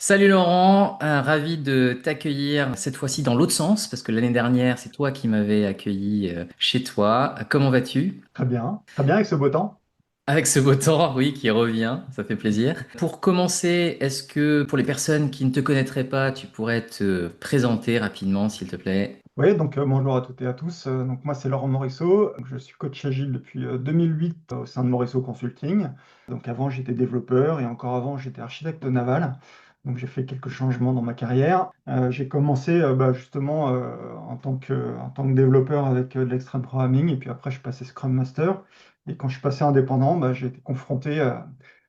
Salut Laurent, ravi de t'accueillir cette fois-ci dans l'autre sens, parce que l'année dernière, c'est toi qui m'avais accueilli chez toi. Comment vas-tu? Très bien avec ce beau temps. Avec ce beau temps, oui, qui revient, ça fait plaisir. Pour commencer, est-ce que pour les personnes qui ne te connaîtraient pas, tu pourrais te présenter rapidement, s'il te plaît? Oui, donc bonjour à toutes et à tous. Donc moi c'est Laurent Morisseau. Je suis coach agile depuis 2008 au sein de Morisseau Consulting. Donc avant j'étais développeur et encore avant j'étais architecte naval. Donc j'ai fait quelques changements dans ma carrière. J'ai commencé justement en tant que développeur avec de l'extreme programming et puis après je suis passé Scrum Master. Et quand je suis passé indépendant, j'ai été confronté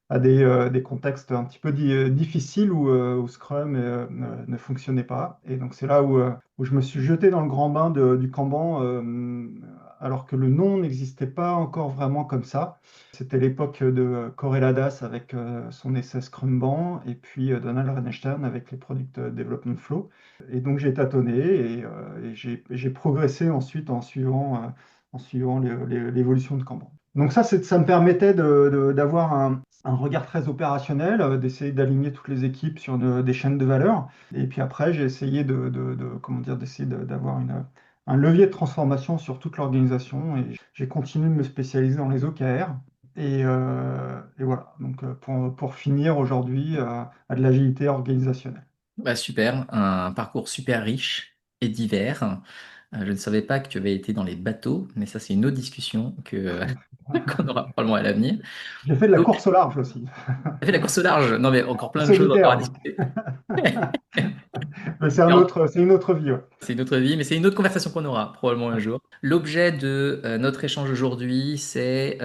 à des contextes un petit peu difficiles où Scrum ne fonctionnait pas. Et donc c'est là où je me suis jeté dans le grand bain du Kanban, alors que le nom n'existait pas encore vraiment comme ça. C'était l'époque de Corey avec son essai Scrumban et puis Donald Renestern avec les Product Development Flow. Et donc j'ai tâtonné et j'ai progressé ensuite en suivant l'évolution de Kanban. Donc ça me permettait d'avoir un regard très opérationnel, d'essayer d'aligner toutes les équipes sur des chaînes de valeur. Et puis après, j'ai essayé comment dire, d'essayer d'avoir un levier de transformation sur toute l'organisation. Et j'ai continué de me spécialiser dans les OKR. Et voilà, donc pour finir aujourd'hui à de l'agilité organisationnelle. Bah super, un parcours super riche et divers. Je ne savais pas que tu avais été dans les bateaux, mais ça c'est une autre discussion que qu'on aura probablement à l'avenir. J'ai fait de la Donc, course au large aussi, tu as fait la course au large. Non mais encore en plein de choses encore à solitaire. discuter. Mais c'est une autre vie. Ouais. C'est une autre vie, mais c'est une autre conversation qu'on aura probablement un jour. L'objet de notre échange aujourd'hui, c'est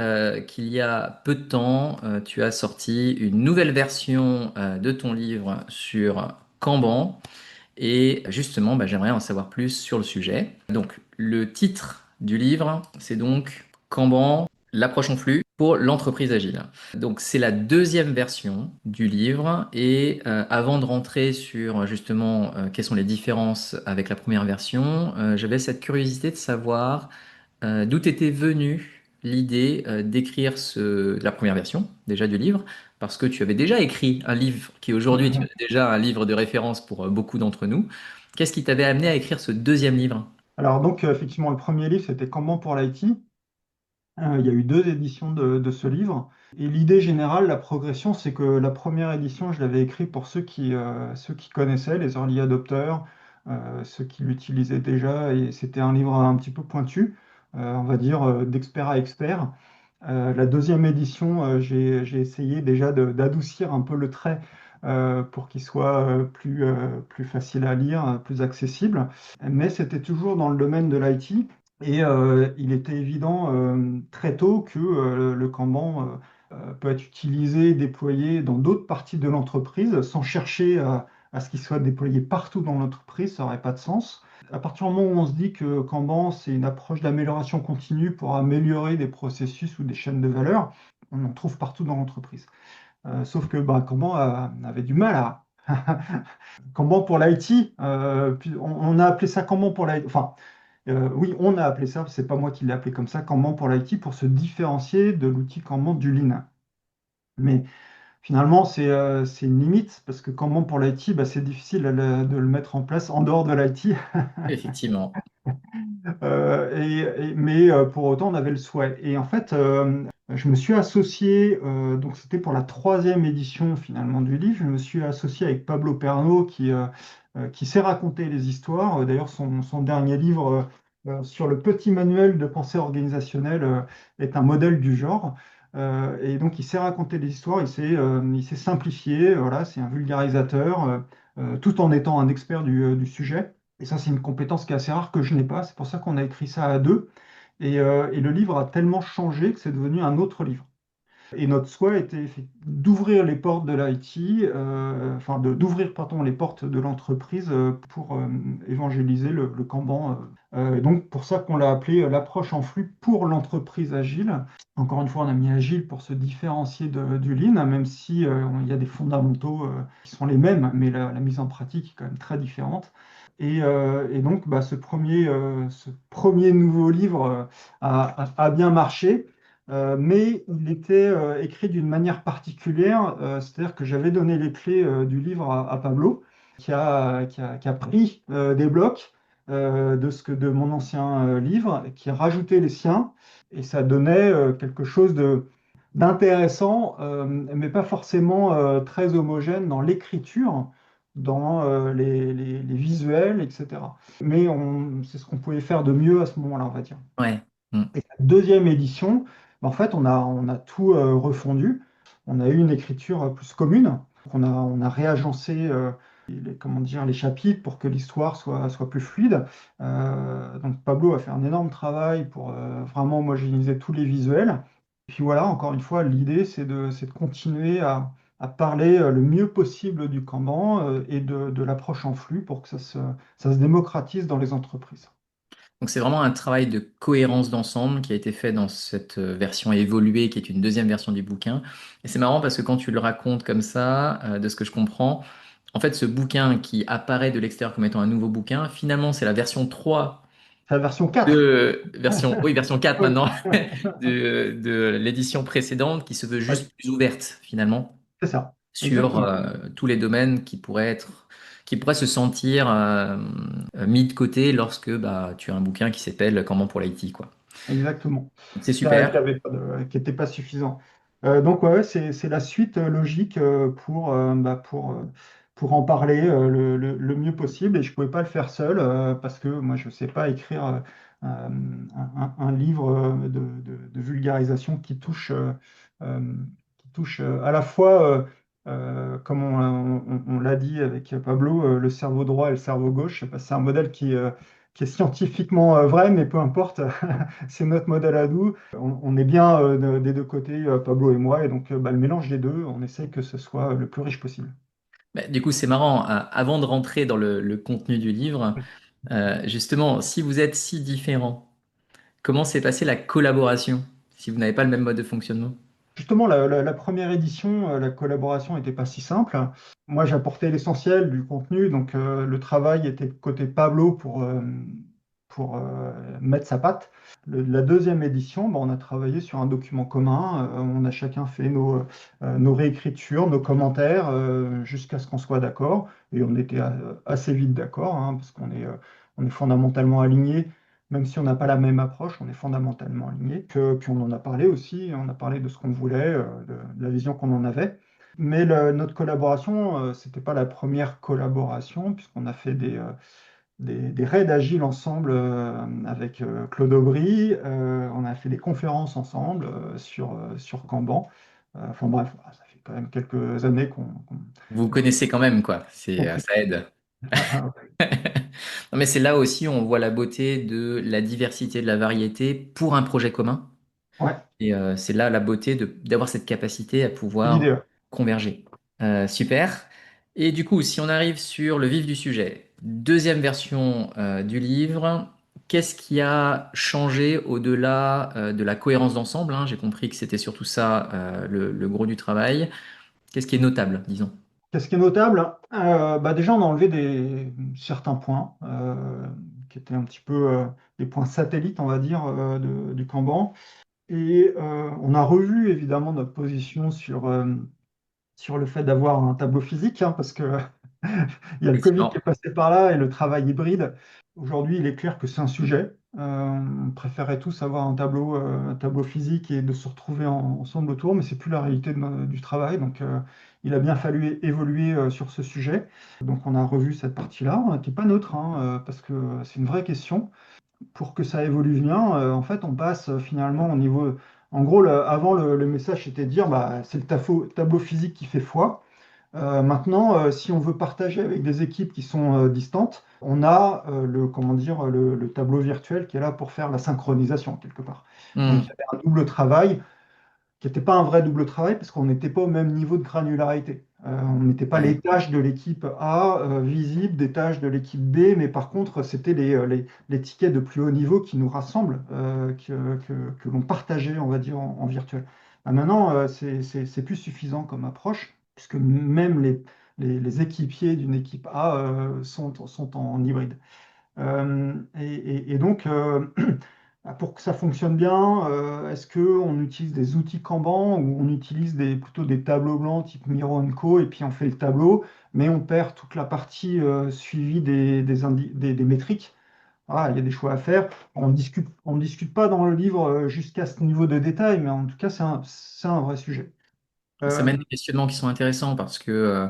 qu'il y a peu de temps, tu as sorti une nouvelle version de ton livre sur Kanban. Et justement, bah, j'aimerais en savoir plus sur le sujet. Donc, le titre du livre, c'est donc Kanban, l'approche en flux pour l'entreprise agile. Donc, c'est la deuxième version du livre. Et avant de rentrer sur justement quelles sont les différences avec la première version, j'avais cette curiosité de savoir d'où était venue l'idée d'écrire la première version déjà du livre, parce que tu avais déjà écrit un livre qui aujourd'hui tu es déjà un livre de référence pour beaucoup d'entre nous. Qu'est-ce qui t'avait amené à écrire ce deuxième livre? Alors donc effectivement, le premier livre, c'était Kanban pour l'IT. Il y a eu deux éditions de ce livre. Et l'idée générale, la progression, c'est que la première édition, je l'avais écrit pour ceux qui connaissaient, les early adopters, ceux qui l'utilisaient déjà. Et c'était un livre un petit peu pointu, on va dire d'expert à expert. La deuxième édition, j'ai essayé déjà d'adoucir un peu le trait pour qu'il soit plus facile à lire, plus accessible. Mais c'était toujours dans le domaine de l'IT. Et il était évident très tôt que le Kanban peut être utilisé, déployé dans d'autres parties de l'entreprise sans chercher à ce qu'il soit déployé partout dans l'entreprise, ça n'aurait pas de sens. À partir du moment où on se dit que Kanban, c'est une approche d'amélioration continue pour améliorer des processus ou des chaînes de valeur, on en trouve partout dans l'entreprise. Sauf que Kanban avait du mal à... Kanban pour l'IT, on a appelé ça Kanban pour l'IT. Enfin, oui, on a appelé ça, c'est pas moi qui l'ai appelé comme ça, Kanban pour l'IT, pour se différencier de l'outil Kanban du Lean. Mais finalement, c'est une limite, parce que Kanban pour l'IT, c'est difficile de le mettre en place en dehors de l'IT. Effectivement. Mais pour autant, on avait le souhait. Et en fait, je me suis associé, donc c'était pour la troisième édition finalement du livre, je me suis associé avec Pablo Perno qui sait raconter les histoires. D'ailleurs, son dernier livre sur le petit manuel de pensée organisationnelle est un modèle du genre. Et donc, il sait raconter les histoires, il sait simplifier, voilà, c'est un vulgarisateur, tout en étant un expert du sujet. Et ça, c'est une compétence qui est assez rare que je n'ai pas. C'est pour ça qu'on a écrit ça à deux. Et le livre a tellement changé que c'est devenu un autre livre. Et notre souhait était d'ouvrir les portes de l'IT, d'ouvrir, pardon, les portes de l'entreprise pour évangéliser le Kanban. Et donc, pour ça qu'on l'a appelé l'approche en flux pour l'entreprise agile. Encore une fois, on a mis agile pour se différencier du Lean, hein, même si il y a des fondamentaux qui sont les mêmes, mais la mise en pratique est quand même très différente. Et donc, ce premier nouveau livre a bien marché. mais il était écrit d'une manière particulière, c'est-à-dire que j'avais donné les clés du livre à Pablo, qui a pris des blocs de mon ancien livre, et qui a rajouté les siens, et ça donnait quelque chose d'intéressant, mais pas forcément très homogène dans l'écriture, dans les visuels, etc. Mais c'est ce qu'on pouvait faire de mieux à ce moment-là, on va dire. Ouais. Mm. Et la deuxième édition, en fait, on a tout refondu. On a eu une écriture plus commune. On a réagencé comment dire, les chapitres pour que l'histoire soit plus fluide. Donc Pablo a fait un énorme travail pour vraiment homogénéiser tous les visuels. Et puis voilà, encore une fois, l'idée, c'est de continuer à parler le mieux possible du Kanban et de l'approche en flux pour que ça se démocratise dans les entreprises. Donc c'est vraiment un travail de cohérence d'ensemble qui a été fait dans cette version évoluée qui est une deuxième version du bouquin. Et c'est marrant parce que quand tu le racontes comme ça, de ce que je comprends, en fait ce bouquin qui apparaît de l'extérieur comme étant un nouveau bouquin, finalement c'est la version 3 C'est la version 4. de version, oui, version 4 Oui. maintenant de l'édition précédente qui se veut Oui, juste plus ouverte finalement c'est ça, sur exactement. tous les domaines qui pourraient se sentir mis de côté lorsque bah, tu as un bouquin qui s'appelle Comment pour l'IT, quoi. Exactement. Donc, c'est Qui super. avait qui n'était pas suffisant. Donc ouais, c'est la suite logique pour en parler le mieux possible. Et je ne pouvais pas le faire seul parce que moi, je ne sais pas écrire un livre de vulgarisation qui touche à la fois, comme on l'a dit avec Pablo, le cerveau droit et le cerveau gauche. C'est un modèle qui est scientifiquement vrai, mais peu importe. C'est notre modèle à nous. On est bien des deux côtés, Pablo et moi, et donc le mélange des deux, on essaie que ce soit le plus riche possible. Bah, du coup, c'est marrant. Avant de rentrer dans le contenu du livre, justement, si vous êtes si différents, comment s'est passée la collaboration si vous n'avez pas le même mode de fonctionnement? Justement, la première édition, la collaboration n'était pas si simple. Moi, j'apportais l'essentiel du contenu, donc le travail était côté Pablo pour mettre sa patte. La deuxième édition, bah, on a travaillé sur un document commun. On a chacun fait nos réécritures, nos commentaires, jusqu'à ce qu'on soit d'accord. Et on était assez vite d'accord, hein, parce qu'on est fondamentalement alignés. Même si on n'a pas la même approche, on est fondamentalement alignés. Puis on en a parlé aussi, on a parlé de ce qu'on voulait, de la vision qu'on en avait. Mais notre collaboration, c'était pas la première collaboration, puisqu'on a fait des raids agiles ensemble avec Claude Aubry. On a fait des conférences ensemble sur Kanban. Enfin bref, voilà, ça fait quand même quelques années Vous vous connaissez quand même, quoi. qu'on se Ça aide. connaît. Non, mais c'est là aussi où on voit la beauté de la diversité, de la variété pour un projet commun. Ouais, Et c'est là la beauté d'avoir cette capacité à c'est l'idée. pouvoir Ouais. converger. Super. Et du coup, si on arrive sur le vif du sujet, deuxième version du livre, qu'est-ce qui a changé au-delà de la cohérence d'ensemble, hein? J'ai compris que c'était surtout ça le gros du travail. Qu'est-ce qui est notable, disons? Qu'est-ce qui est notable? Bah déjà, on a enlevé certains points qui étaient un petit peu des points satellites, on va dire, du Kanban. Et on a revu évidemment notre position sur le fait d'avoir un tableau physique, hein, parce que il y a le Covid qui est Effectivement. passé par là et le travail hybride. Aujourd'hui, il est clair que c'est un sujet. On préférait tous avoir un tableau physique et de se retrouver ensemble autour, mais c'est plus la réalité du travail. Donc, il a bien fallu évoluer sur ce sujet. Donc, on a revu cette partie-là. On n'était pas neutre, hein, parce que c'est une vraie question. Pour que ça évolue bien, en fait, on passe finalement au niveau. En gros, avant, le message, c'était de dire bah, c'est le tableau physique qui fait foi. Maintenant, si on veut partager avec des équipes qui sont distantes, on a comment dire, le tableau virtuel qui est là pour faire la synchronisation quelque part. Donc, il y Hmm. avait un double travail qui n'était pas un vrai double travail parce qu'on n'était pas au même niveau de granularité. On n'était pas Ouais. les tâches de l'équipe A visibles des tâches de l'équipe B, mais par contre, c'était les tickets de plus haut niveau qui nous rassemblent, que l'on partageait, on va dire, en virtuel. Maintenant, c'est plus suffisant comme approche, puisque même les équipiers d'une équipe A sont en hybride. Et donc, pour que ça fonctionne bien, est-ce qu'on utilise des outils Kanban ou on utilise plutôt des tableaux blancs type Miro Co et puis on fait le tableau, mais on perd toute la partie suivi des métriques. Ah, il y a des choix à faire. On discute pas dans le livre jusqu'à ce niveau de détail, mais en tout cas, c'est un vrai sujet. Ça Euh, mène des questionnements qui sont intéressants parce que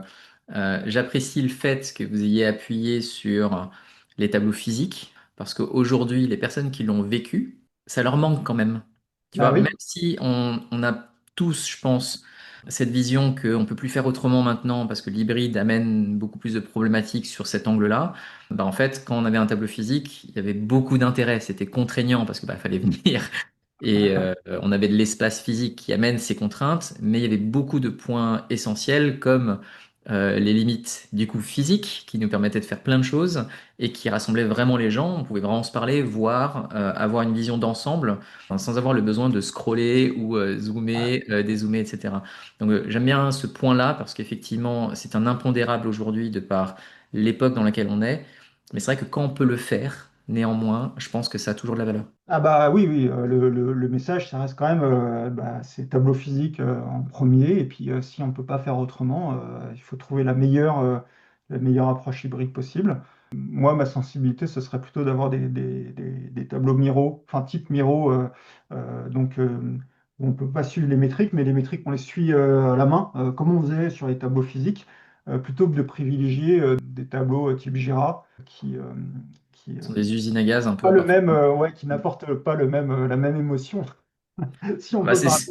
j'apprécie le fait que vous ayez appuyé sur les tableaux physiques parce qu'aujourd'hui, les personnes qui l'ont vécu, ça leur manque quand même. Tu bah vois, même oui, si on a tous, je pense, cette vision qu'on ne peut plus faire autrement maintenant parce que l'hybride amène beaucoup plus de problématiques sur cet angle-là, bah en fait, quand on avait un tableau physique, il y avait beaucoup d'intérêt. C'était contraignant parce que bah, fallait venir. Et on avait de l'espace physique qui amène ces contraintes, mais il y avait beaucoup de points essentiels comme les limites du coup physique qui nous permettaient de faire plein de choses et qui rassemblaient vraiment les gens. On pouvait vraiment se parler, voir, avoir une vision d'ensemble sans avoir le besoin de scroller ou zoomer, dézoomer, etc. Donc j'aime bien ce point-là parce qu'effectivement c'est un impondérable aujourd'hui de par l'époque dans laquelle on est. Mais c'est vrai que quand on peut le faire, néanmoins, je pense que ça a toujours de la valeur. ah bah oui, oui, le message, ça reste quand même c'est tableau physique en premier, et puis si on ne peut pas faire autrement, il faut trouver la meilleure approche hybride possible. Moi, ma sensibilité, ce serait plutôt d'avoir des tableaux Miro, enfin type Miro, où on ne peut pas suivre les métriques, mais les métriques, on les suit à la main, comme on faisait sur les tableaux physiques, plutôt que de privilégier des tableaux type Jira qui, Ce sont des usines à gaz un pas peu le parfois. même, ouais, qui n'apporte pas la même émotion, si on Bah, peut parler,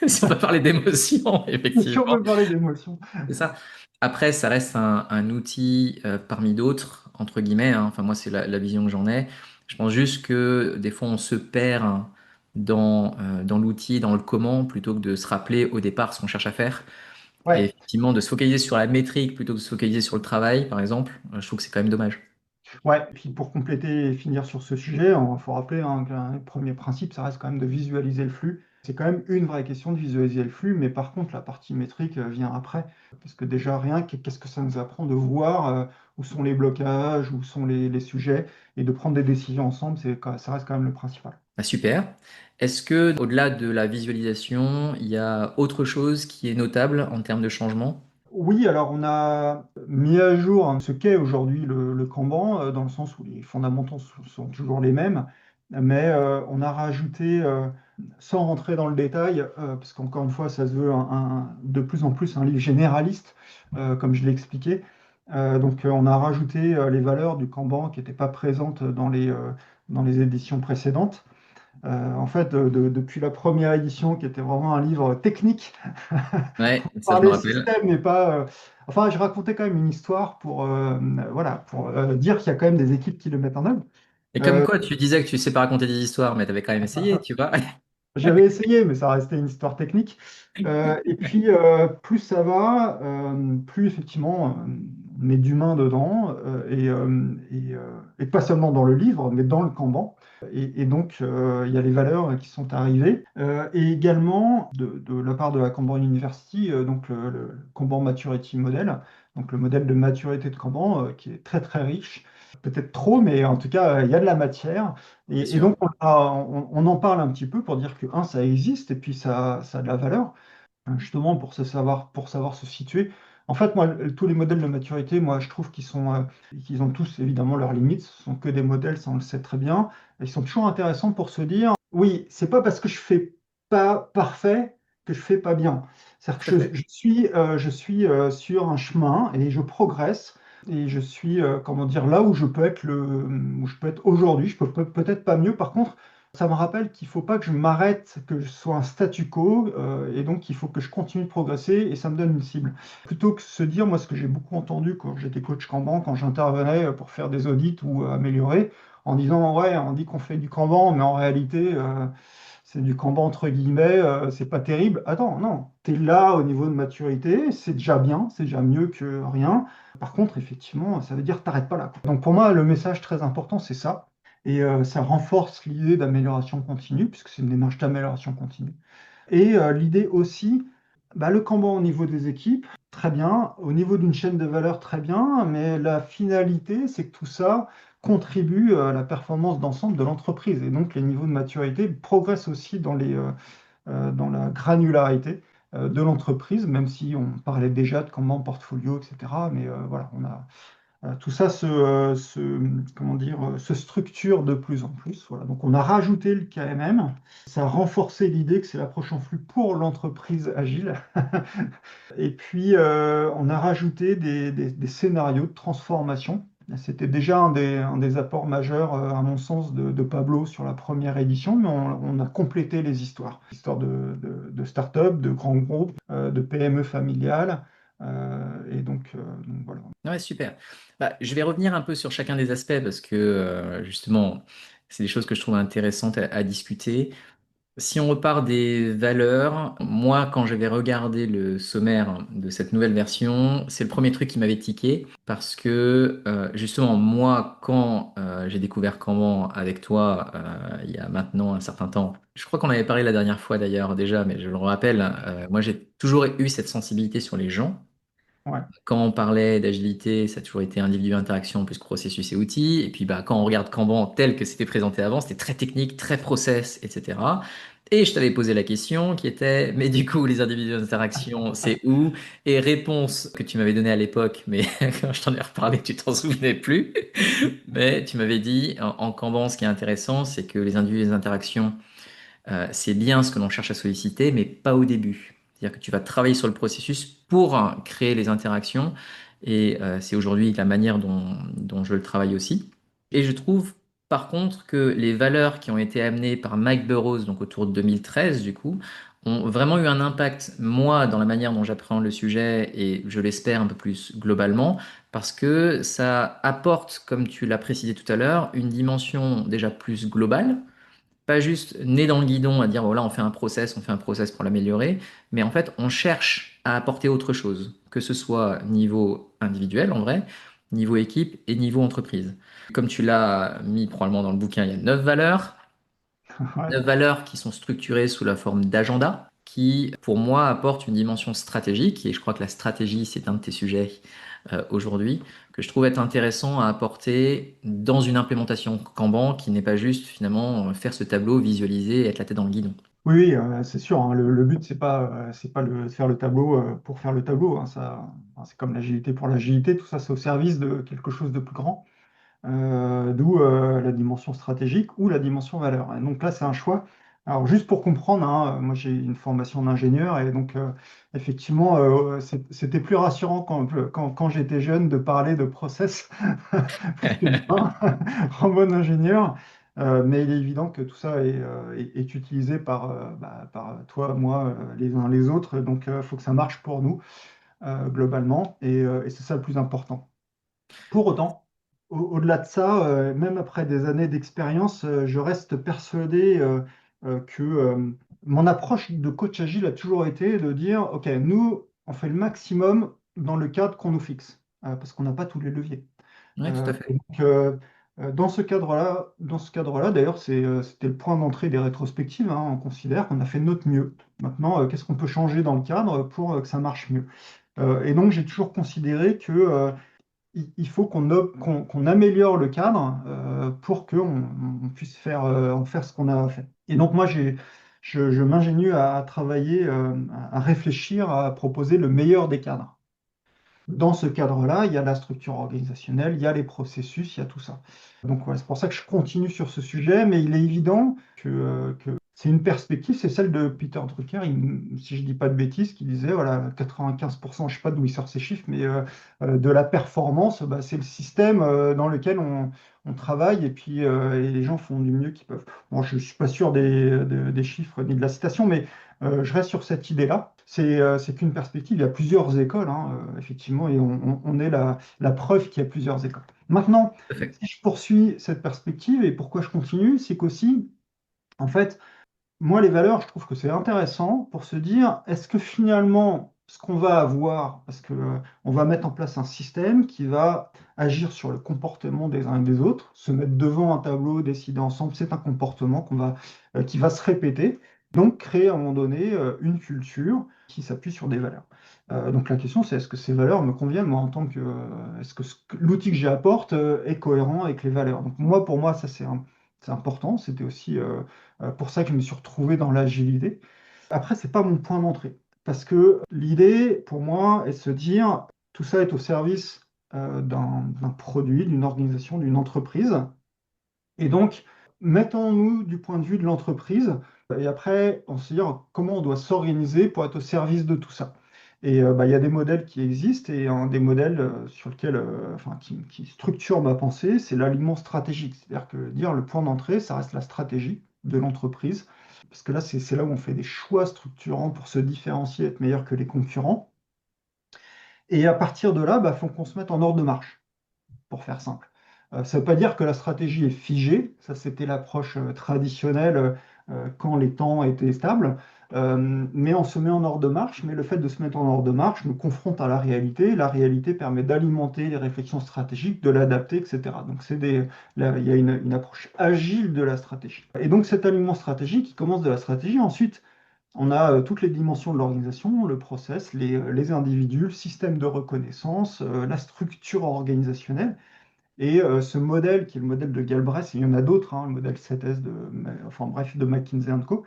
si on peut parler d'émotion, si on effectivement, peut parler d'émotion. c'est ça. Après, ça reste un outil parmi d'autres, entre guillemets, hein. Enfin, moi, c'est la vision que j'en ai. Je pense juste que des fois, on se perd hein, dans l'outil, dans le comment, plutôt que de se rappeler au départ ce qu'on cherche à faire. Et Ouais, effectivement, de se focaliser sur la métrique plutôt que de se focaliser sur le travail, par exemple, je trouve que c'est quand même dommage. ouais. Puis pour compléter et finir sur ce sujet, il faut rappeler hein, qu'un premier principe, ça reste quand même de visualiser le flux. C'est quand même une vraie question de visualiser le flux, mais par contre, la partie métrique vient après. Parce que déjà, rien, qu'est-ce que ça nous apprend de voir où sont les blocages, où sont les sujets, et de prendre des décisions ensemble, ça reste quand même le principal. Ah, super. Est-ce que, au-delà de la visualisation, il y a autre chose qui est notable en termes de changement? Oui, alors on a mis à jour hein, ce qu'est aujourd'hui le Kanban, dans le sens où les fondamentaux sont toujours les mêmes, mais on a rajouté, sans rentrer dans le détail, parce qu'encore une fois, ça se veut de plus en plus un livre généraliste, comme je l'ai expliqué. Donc on a rajouté les valeurs du Kanban qui n'étaient pas présentes dans les éditions précédentes. En fait, depuis la première édition, qui était vraiment un livre technique, Ouais, ça je me parler rappelle. système, mais pas. Enfin, je racontais quand même une histoire voilà, pour dire qu'il y a quand même des équipes qui le mettent en œuvre. Et comme Euh, quoi, tu disais que tu sais pas raconter des histoires, mais tu avais quand même essayé, tu vois. J'avais essayé, mais ça restait une histoire technique. Et puis, plus ça va, plus effectivement, on met d'humain dedans, et pas seulement dans le livre, mais dans le Kanban. Et donc, il y a les valeurs qui sont arrivées. Et également, de la part de la Kanban University, donc le Kanban Maturity Model, donc le modèle de maturité de Kanban, qui est très très riche. Peut-être trop, mais en tout cas, il y a de la matière. C'est Et sûr. donc, on en parle un petit peu pour dire que, un, ça existe et puis ça a de la valeur, justement pour savoir se situer. En fait, moi, tous les modèles de maturité, moi, je trouve qu'ils ont tous évidemment leurs limites. Ce sont que des modèles, ça on le sait très bien. Ils sont toujours intéressants pour se dire, oui, c'est pas parce que je fais pas parfait que je fais pas bien. C'est-à-dire Tout à que fait. je suis sur un chemin et je progresse. Et je suis, comment dire, là où je peux être aujourd'hui. Je peux peut-être pas mieux. Par contre, ça me rappelle qu'il ne faut pas que je m'arrête, que je sois un statu quo, et donc il faut que je continue de progresser, et ça me donne une cible. Plutôt que se dire, moi, ce que j'ai beaucoup entendu quand j'étais coach Kanban, quand j'intervenais pour faire des audits ou améliorer, en disant, ouais, on dit qu'on fait du Kanban, mais en réalité, c'est du Kanban entre guillemets, c'est pas terrible. Attends, non, tu es là au niveau de maturité, c'est déjà bien, c'est déjà mieux que rien. Par contre, effectivement, ça veut dire que t'arrêtes pas là, quoi. Donc pour moi, le message très important, c'est ça. Et ça renforce l'idée d'amélioration continue, puisque c'est une démarche d'amélioration continue. Et l'idée aussi, bah, le Kanban au niveau des équipes, très bien. Au niveau d'une chaîne de valeur, très bien. Mais la finalité, c'est que tout ça contribue à la performance d'ensemble de l'entreprise. Et donc, les niveaux de maturité progressent aussi dans la granularité de l'entreprise, même si on parlait déjà de comment portfolio, etc. Mais voilà, tout ça comment dire, se structure de plus en plus. Voilà. Donc on a rajouté le KMM, ça a renforcé l'idée que c'est l'approche en flux pour l'entreprise agile. Et puis on a rajouté des scénarios de transformation. C'était déjà un des apports majeurs, à mon sens, de Pablo sur la première édition, mais on a complété les histoires. Histoires de start-up, de grands groupes, de PME familiales. Et donc voilà. Ouais, super. Bah, je vais revenir un peu sur chacun des aspects parce que justement, c'est des choses que je trouve intéressantes à discuter. Si on repart des valeurs, moi, quand j'avais regardé le sommaire de cette nouvelle version, c'est le premier truc qui m'avait tiqué parce que justement, moi, quand j'ai découvert Kanban avec toi, il y a maintenant un certain temps, je crois qu'on avait parlé la dernière fois d'ailleurs déjà, mais je le rappelle, moi, j'ai toujours eu cette sensibilité sur les gens. Ouais. Quand on parlait d'agilité, ça a toujours été individu, interaction, plus processus et outils. Et puis bah, quand on regarde Kanban tel que c'était présenté avant, c'était très technique, très process, etc. Et je t'avais posé la question qui était, mais du coup, les individus d'interaction, c'est où? Et réponse que tu m'avais donnée à l'époque, mais quand je t'en ai reparlé, tu t'en souvenais plus. Mais tu m'avais dit, en Kanban, ce qui est intéressant, c'est que les individus d'interaction, c'est bien ce que l'on cherche à solliciter, mais pas au début. C'est-à-dire que tu vas travailler sur le processus pour créer les interactions, et c'est aujourd'hui la manière dont je le travaille aussi. Et je trouve par contre que les valeurs qui ont été amenées par Mike Burrows, donc autour de 2013 du coup, ont vraiment eu un impact, moi, dans la manière dont j'appréhende le sujet, et je l'espère un peu plus globalement, parce que ça apporte, comme tu l'as précisé tout à l'heure, une dimension déjà plus globale, pas juste nez dans le guidon à dire voilà, on fait un process pour l'améliorer, mais en fait, on cherche à apporter autre chose, que ce soit niveau individuel en vrai, niveau équipe et niveau entreprise. Comme tu l'as mis probablement dans le bouquin, il y a 9 valeurs. Ouais. 9 valeurs qui sont structurées sous la forme d'agenda, qui pour moi apportent une dimension stratégique, et je crois que la stratégie, c'est un de tes sujets aujourd'hui, que je trouve être intéressant à apporter dans une implémentation Kanban qui n'est pas juste finalement faire ce tableau, visualiser et être la tête dans le guidon. Oui, oui, c'est sûr, hein, le but, c'est pas de faire le tableau pour faire le tableau, hein, c'est comme l'agilité pour l'agilité, tout ça, c'est au service de quelque chose de plus grand. D'où la dimension stratégique ou la dimension valeur. Et donc là, c'est un choix. Alors, juste pour comprendre, hein, moi j'ai une formation d'ingénieur et donc effectivement, c'était plus rassurant quand j'étais jeune de parler de process plus que bien en bon ingénieur. Mais il est évident que tout ça est utilisé par toi, moi, les uns les autres. Donc, il faut que ça marche pour nous globalement et c'est ça le plus important. Pour autant, au-delà de ça, même après des années d'expérience, je reste persuadé que mon approche de coach agile a toujours été de dire, OK, nous, on fait le maximum dans le cadre qu'on nous fixe, parce qu'on n'a pas tous les leviers. Oui, tout à fait. Et donc, dans ce cadre-là, d'ailleurs, c'était le point d'entrée des rétrospectives, hein. On considère qu'on a fait de notre mieux. Maintenant, qu'est-ce qu'on peut changer dans le cadre pour que ça marche mieux? Et donc, j'ai toujours considéré que il faut qu'on améliore le cadre pour qu'on puisse en faire ce qu'on a fait. Et donc moi, je m'ingénue à travailler, à réfléchir, à proposer le meilleur des cadres. Dans ce cadre-là, il y a la structure organisationnelle, il y a les processus, il y a tout ça. Donc ouais, c'est pour ça que je continue sur ce sujet, mais il est évident que c'est une perspective, c'est celle de Peter Drucker, si je ne dis pas de bêtises, qui disait, voilà, 95%, je ne sais pas d'où il sort ces chiffres, mais de la performance, bah, c'est le système dans lequel on travaille et les gens font du mieux qu'ils peuvent. Bon, je ne suis pas sûr des chiffres ni de la citation, mais je reste sur cette idée-là. C'est qu'une perspective, il y a plusieurs écoles, hein, effectivement, et on est la preuve qu'il y a plusieurs écoles. Maintenant, Tout à fait. si je poursuis cette perspective, et pourquoi je continue, c'est qu'aussi, en fait, moi, les valeurs, je trouve que c'est intéressant pour se dire, est-ce que finalement, ce qu'on va avoir, parce que on va mettre en place un système qui va agir sur le comportement des uns et des autres, se mettre devant un tableau, décider ensemble, c'est un comportement qui va se répéter. Donc, créer à un moment donné une culture qui s'appuie sur des valeurs. Donc, la question, c'est est-ce que ces valeurs me conviennent, moi, en tant que. Est-ce que l'outil que j'apporte est cohérent avec les valeurs? Donc, moi, pour moi, ça, c'est important. C'était aussi pour ça que je me suis retrouvé dans l'agilité. Après, c'est pas mon point d'entrée. Parce que l'idée, pour moi, est de se dire tout ça est au service d'un produit, d'une organisation, d'une entreprise. Et donc, mettons-nous du point de vue de l'entreprise, et après, on se dit comment on doit s'organiser pour être au service de tout ça. Et il y a des modèles qui existent, et un des modèles sur lequel, enfin, qui structure ma pensée, c'est l'alignement stratégique. C'est-à-dire que dire le point d'entrée, ça reste la stratégie de l'entreprise, parce que là, c'est là où on fait des choix structurants pour se différencier, être meilleur que les concurrents. Et à partir de là, il faut qu'on se mette en ordre de marche pour faire simple. Ça ne veut pas dire que la stratégie est figée, ça c'était l'approche traditionnelle quand les temps étaient stables. Mais on se met en ordre de marche, mais le fait de se mettre en ordre de marche nous confronte à la réalité permet d'alimenter les réflexions stratégiques, de l'adapter, etc. Donc là, il y a une approche agile de la stratégie. Et donc cet alignement stratégique, il commence de la stratégie, ensuite on a toutes les dimensions de l'organisation, le process, les individus, le système de reconnaissance, la structure organisationnelle. Et ce modèle, qui est le modèle de Galbraith, et il y en a d'autres, hein, le modèle 7S enfin bref, de McKinsey & Co.,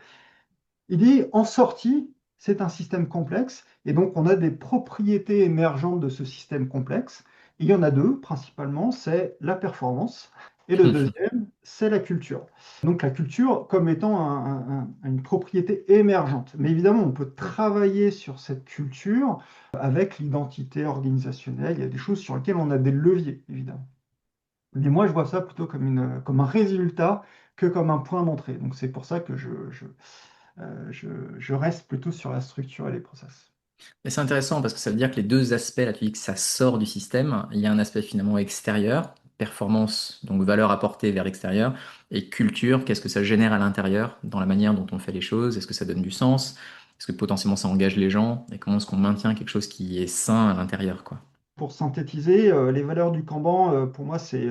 il dit en sortie, c'est un système complexe, et donc on a des propriétés émergentes de ce système complexe. Il y en a deux, principalement, c'est la performance, et le deuxième, c'est la culture. Donc la culture comme étant une propriété émergente. Mais évidemment, on peut travailler sur cette culture avec l'identité organisationnelle. Il y a des choses sur lesquelles on a des leviers, évidemment. Mais moi, je vois ça plutôt comme un résultat que comme un point d'entrée. Donc c'est pour ça que je reste plutôt sur la structure et les process. Mais c'est intéressant parce que ça veut dire que les deux aspects, là tu dis que ça sort du système, il y a un aspect finalement extérieur, performance, donc valeur apportée vers l'extérieur, et culture, qu'est-ce que ça génère à l'intérieur, dans la manière dont on fait les choses, est-ce que ça donne du sens, est-ce que potentiellement ça engage les gens, et comment est-ce qu'on maintient quelque chose qui est sain à l'intérieur, quoi. Pour synthétiser, les valeurs du Kanban, pour moi, c'est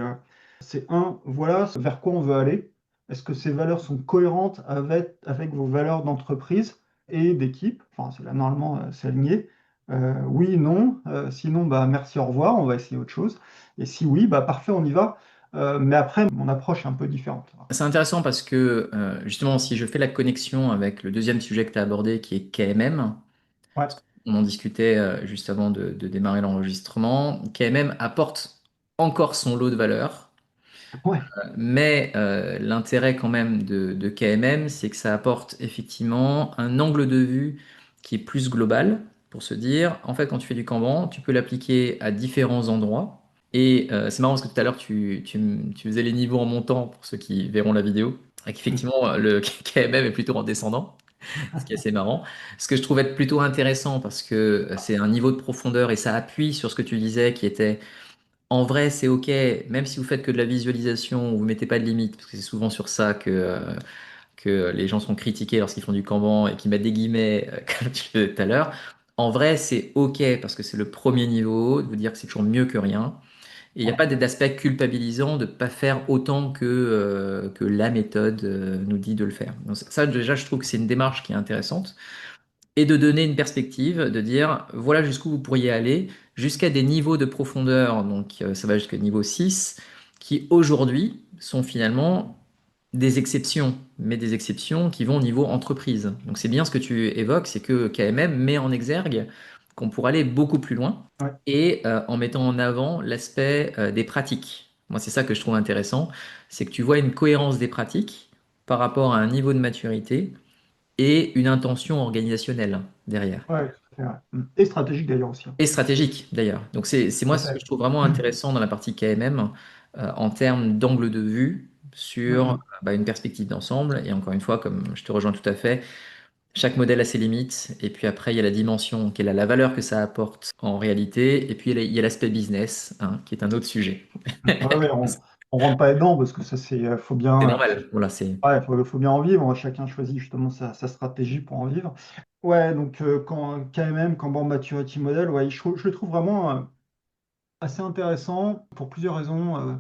un, voilà vers quoi on veut aller. Est-ce que ces valeurs sont cohérentes avec vos valeurs d'entreprise et d'équipe? Enfin, c'est là, normalement, c'est aligné. Oui, non. Sinon, merci, au revoir, on va essayer autre chose. Et si oui, parfait, on y va. Mais après, mon approche est un peu différente. C'est intéressant parce que justement, si je fais la connexion avec le deuxième sujet que tu as abordé, qui est KMM, Ouais, on en discutait juste avant de démarrer l'enregistrement, KMM apporte encore son lot de valeurs. ouais, Mais l'intérêt quand même de KMM, c'est que ça apporte effectivement un angle de vue qui est plus global pour se dire, en fait, quand tu fais du Kanban, tu peux l'appliquer à différents endroits. Et c'est marrant parce que tout à l'heure, tu faisais les niveaux en montant pour ceux qui verront la vidéo. Et oui, qu'effectivement, le KMM est plutôt en descendant, ce qui est assez marrant. Ce que je trouve être plutôt intéressant parce que c'est un niveau de profondeur et ça appuie sur ce que tu disais qui était en vrai, c'est OK, même si vous faites que de la visualisation, vous mettez pas de limite, parce que c'est souvent sur ça que les gens sont critiqués lorsqu'ils font du Kanban et qu'ils mettent des guillemets, comme tu le faisais tout à l'heure. En vrai, c'est OK, parce que c'est le premier niveau, de vous dire que c'est toujours mieux que rien. Et il n'y a ouais, pas d'aspect culpabilisant de ne pas faire autant que la méthode nous dit de le faire. Donc ça, déjà, je trouve que c'est une démarche qui est intéressante et de donner une perspective, de dire voilà jusqu'où vous pourriez aller, jusqu'à des niveaux de profondeur, donc ça va jusqu'au niveau 6 qui aujourd'hui sont finalement des exceptions, mais des exceptions qui vont au niveau entreprise. Donc c'est bien ce que tu évoques, c'est que KMM met en exergue qu'on pourrait aller beaucoup plus loin ouais, et en mettant en avant l'aspect des pratiques. Moi, c'est ça que je trouve intéressant, c'est que tu vois une cohérence des pratiques par rapport à un niveau de maturité et une intention organisationnelle derrière. ouais, tout à fait, ouais. Et stratégique d'ailleurs aussi, hein. Et stratégique d'ailleurs. Donc c'est Tout moi à ce que fait. je trouve vraiment intéressant dans la partie KMM en termes d'angle de vue sur Mm. une perspective d'ensemble. Et encore une fois, comme je te rejoins tout à fait, chaque modèle a ses limites. Et puis après, il y a la dimension, quelle est la valeur que ça apporte en réalité. Et puis il y a l'aspect business, hein, qui est un autre sujet. Ouais, ouais, on rentre pas dedans parce que ça, faut C'est bien. normal. Voilà, c'est Ouais, faut bien en vivre. Chacun choisit justement sa stratégie pour en vivre. Ouais, donc quand KMM, Kanban Maturity Model, ouais, je le trouve vraiment assez intéressant pour plusieurs raisons.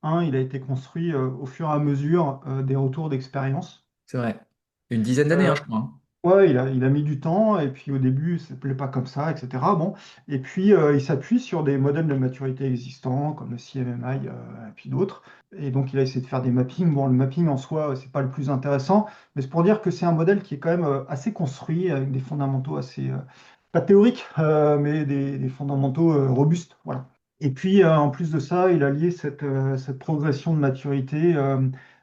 Un, il a été construit au fur et à mesure des retours d'expérience. c'est vrai. Une dizaine d'années, Euh, hein, je crois, hein. Ouais, il a mis du temps, et puis au début, ça ne plaît pas comme ça, etc. Bon, et puis il s'appuie sur des modèles de maturité existants, comme le CMMI, et puis d'autres. Et donc, il a essayé de faire des mappings. Bon, le mapping en soi, c'est pas le plus intéressant, mais c'est pour dire que c'est un modèle qui est quand même assez construit, avec des fondamentaux assez, pas théoriques, mais des fondamentaux robustes. Voilà. Et puis, en plus de ça, il a lié cette progression de maturité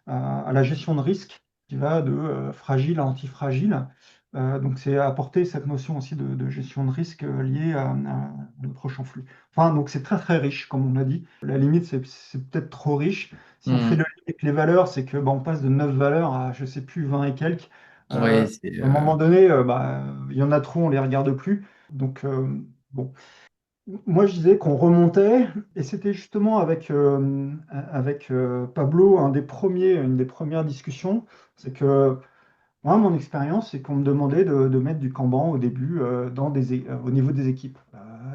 à la gestion de risque, qui va de fragile à antifragile. Donc, c'est apporter cette notion aussi de gestion de risque liée à notre champ flux. Enfin, donc, c'est très, très riche, comme on a dit. La limite, c'est peut-être trop riche. Si on fait le Hmm. lien avec les valeurs, c'est que bah, on passe de 9 valeurs à, je sais plus, 20 et quelques. Ouais, c'est À un moment donné, bah, il y en a trop, on les regarde plus. Donc, bon. Moi, je disais qu'on remontait, et c'était justement avec Pablo, une des premières discussions. C'est que moi, mon expérience, c'est qu'on me demandait de mettre du Kanban au début au niveau des équipes.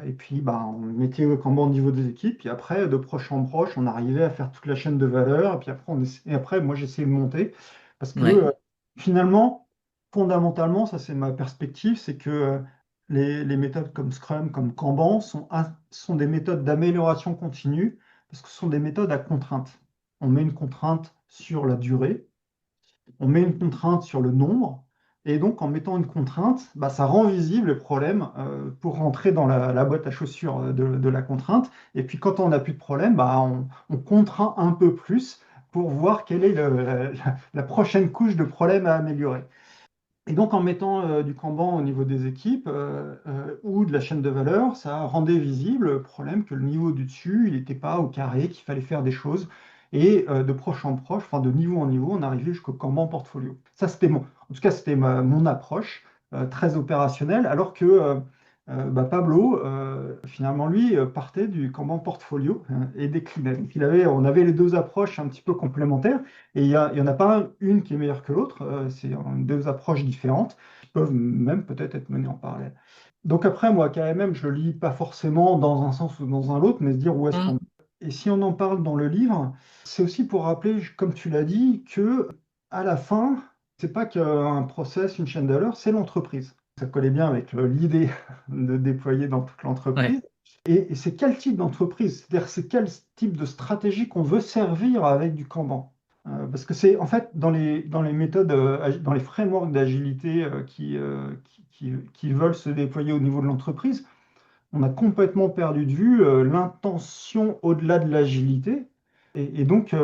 Et puis, bah, on mettait le Kanban au niveau des équipes. Puis après, de proche en proche, on arrivait à faire toute la chaîne de valeur. Et puis après, et après moi, j'essayais de monter. Parce que ouais, finalement, fondamentalement, ça, c'est ma perspective, c'est que les méthodes comme Scrum, comme Kanban, sont des méthodes d'amélioration continue, parce que ce sont des méthodes à contrainte. On met une contrainte sur la durée, on met une contrainte sur le nombre, et donc en mettant une contrainte, bah, ça rend visible le problème pour rentrer dans la boîte à chaussures de la contrainte. Et puis quand on n'a plus de problème, bah, on contraint un peu plus pour voir quelle est la prochaine couche de problème à améliorer. Et donc, en mettant du Kanban au niveau des équipes ou de la chaîne de valeur, ça rendait visible le problème que le niveau du dessus, il n'était pas au carré, qu'il fallait faire des choses. Et de proche en proche, enfin de niveau en niveau, on arrivait jusqu'au Kanban portfolio. Ça, en tout cas, c'était mon approche très opérationnelle, alors que bah, Pablo, finalement, lui, partait du Kanban portfolio et déclinait. Donc, on avait les deux approches un petit peu complémentaires. Et il y en a pas une qui est meilleure que l'autre, c'est deux approches différentes qui peuvent même peut-être être menées en parallèle. Donc après, moi, KMM, je le lis pas forcément dans un sens ou dans un autre, mais se dire où est-ce qu'on... Hmm. Et si on en parle dans le livre, c'est aussi pour rappeler, comme tu l'as dit, que à la fin, c'est pas qu'un process, une chaîne de valeur, c'est l'entreprise. Ça collait bien avec l'idée de déployer dans toute l'entreprise. ouais, Et c'est quel type d'entreprise? C'est-à-dire, c'est quel type de stratégie qu'on veut servir avec du Kanban? Parce que c'est en fait dans les méthodes, dans les frameworks d'agilité qui veulent se déployer au niveau de l'entreprise, on a complètement perdu de vue l'intention au-delà de l'agilité. Et donc,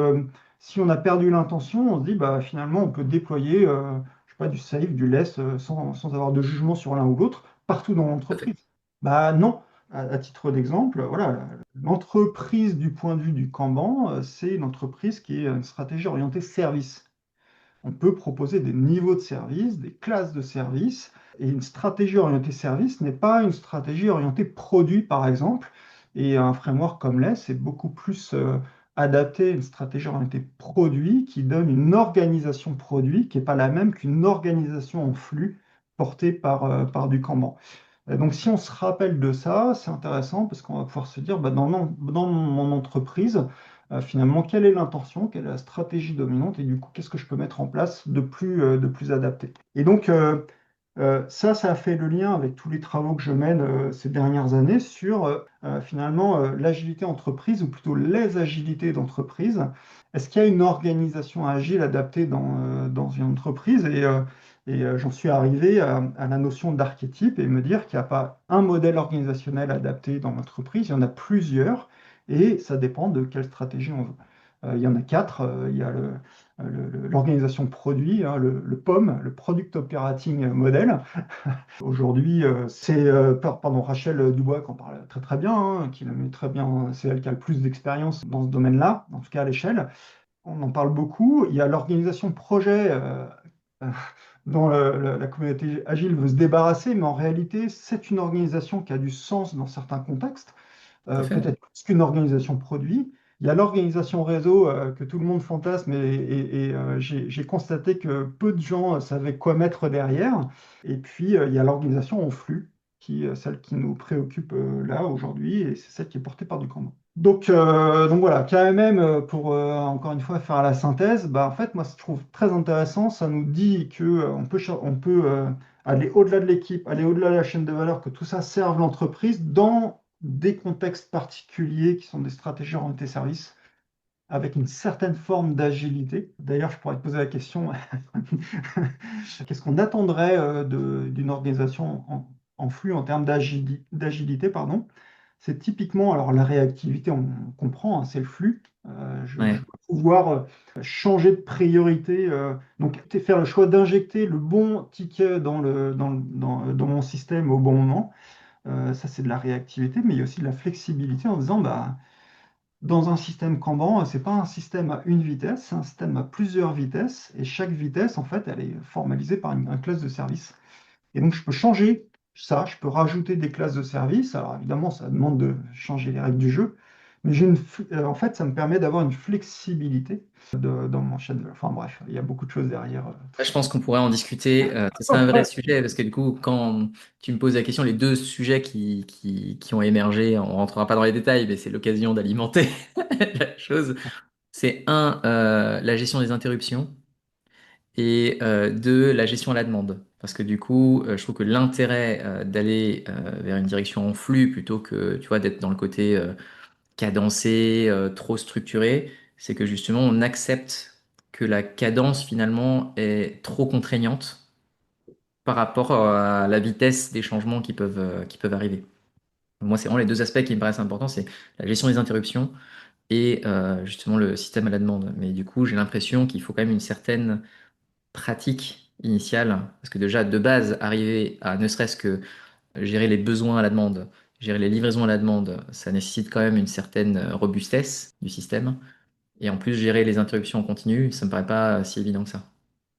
si on a perdu l'intention, on se dit, bah, finalement, on peut déployer je sais pas, du safe, du less, sans avoir de jugement sur l'un ou l'autre, partout dans tout à fait. l'entreprise. Bah non. À titre d'exemple, voilà, l'entreprise du point de vue du Kanban, c'est une entreprise qui est une stratégie orientée service. On peut proposer des niveaux de service, des classes de service, et une stratégie orientée service n'est pas une stratégie orientée produit, par exemple. Et un framework comme LESS est beaucoup plus adapté à une stratégie orientée produit qui donne une organisation produit qui n'est pas la même qu'une organisation en flux portée par du Kanban. Donc, si on se rappelle de ça, c'est intéressant parce qu'on va pouvoir se dire, bah, dans mon entreprise, finalement, quelle est l'intention, quelle est la stratégie dominante et du coup, qu'est-ce que je peux mettre en place de plus adapté. Et donc, ça a fait le lien avec tous les travaux que je mène ces dernières années sur finalement l'agilité entreprise ou plutôt les agilités d'entreprise. Est-ce qu'il y a une organisation agile adaptée dans une entreprise? Et j'en suis arrivé à la notion d'archétype et me dire qu'il n'y a pas un modèle organisationnel adapté dans l'entreprise, il y en a plusieurs et ça dépend de quelle stratégie on veut. Il y en a quatre. Il y a l'organisation produit, hein, le POM, le Product Operating Model. Aujourd'hui, c'est pardon, Rachel Dubois qui en parle très très bien, hein, qui le met très bien, c'est elle qui a le plus d'expérience dans ce domaine-là, en tout cas à l'échelle. On en parle beaucoup. Il y a l'organisation projet euh, dont la communauté agile veut se débarrasser, mais en réalité, c'est une organisation qui a du sens dans certains contextes, Tout à fait. peut-être plus qu'une organisation produit. Il y a l'organisation réseau que tout le monde fantasme et j'ai constaté que peu de gens savaient quoi mettre derrière. Et puis, il y a l'organisation en flux, celle qui nous préoccupe là aujourd'hui, et c'est celle qui est portée par du Kanban. Donc voilà, KMM, pour encore une fois faire la synthèse, bah, en fait, moi, je trouve très intéressant. Ça nous dit que on peut aller au-delà de l'équipe, aller au-delà de la chaîne de valeur, que tout ça serve l'entreprise dans des contextes particuliers qui sont des stratégies orientées service, avec une certaine forme d'agilité. D'ailleurs, je pourrais te poser la question, qu'est-ce qu'on attendrait d'une organisation en flux en termes d'agilité, pardon. C'est typiquement, alors la réactivité, on comprend, hein, c'est le flux. Je Ouais, dois pouvoir changer de priorité, donc faire le choix d'injecter le bon ticket dans mon système au bon moment. Ça, c'est de la réactivité, mais il y a aussi de la flexibilité en disant, bah, dans un système Kanban, c'est pas un système à une vitesse, c'est un système à plusieurs vitesses, et chaque vitesse, en fait, elle est formalisée par une classe de service. Et donc, je peux changer ça, je peux rajouter des classes de service. Alors, évidemment, ça demande de changer les règles du jeu, mais en fait, ça me permet d'avoir une flexibilité dans mon chaîne. Enfin, bref, il y a beaucoup de choses derrière. là, je pense qu'on pourrait en discuter. Ce serait un vrai sujet parce que du coup, quand tu me poses la question, les deux sujets qui ont émergé, on rentrera pas dans les détails, mais c'est l'occasion d'alimenter la chose. C'est un, la gestion des interruptions et deux, la gestion à la demande. Parce que du coup, je trouve que l'intérêt d'aller vers une direction en flux plutôt que, tu vois, d'être dans le côté cadencé, trop structuré, c'est que justement, on accepte que la cadence finalement est trop contraignante par rapport à la vitesse des changements qui peuvent arriver. Moi, c'est vraiment les deux aspects qui me paraissent importants, c'est la gestion des interruptions et justement le système à la demande. Mais du coup, j'ai l'impression qu'il faut quand même une certaine pratique initiale, parce que déjà, de base, arriver à ne serait-ce que gérer les besoins à la demande, gérer les livraisons à la demande, ça nécessite quand même une certaine robustesse du système. Et en plus, gérer les interruptions en continu, ça me paraît pas si évident que ça.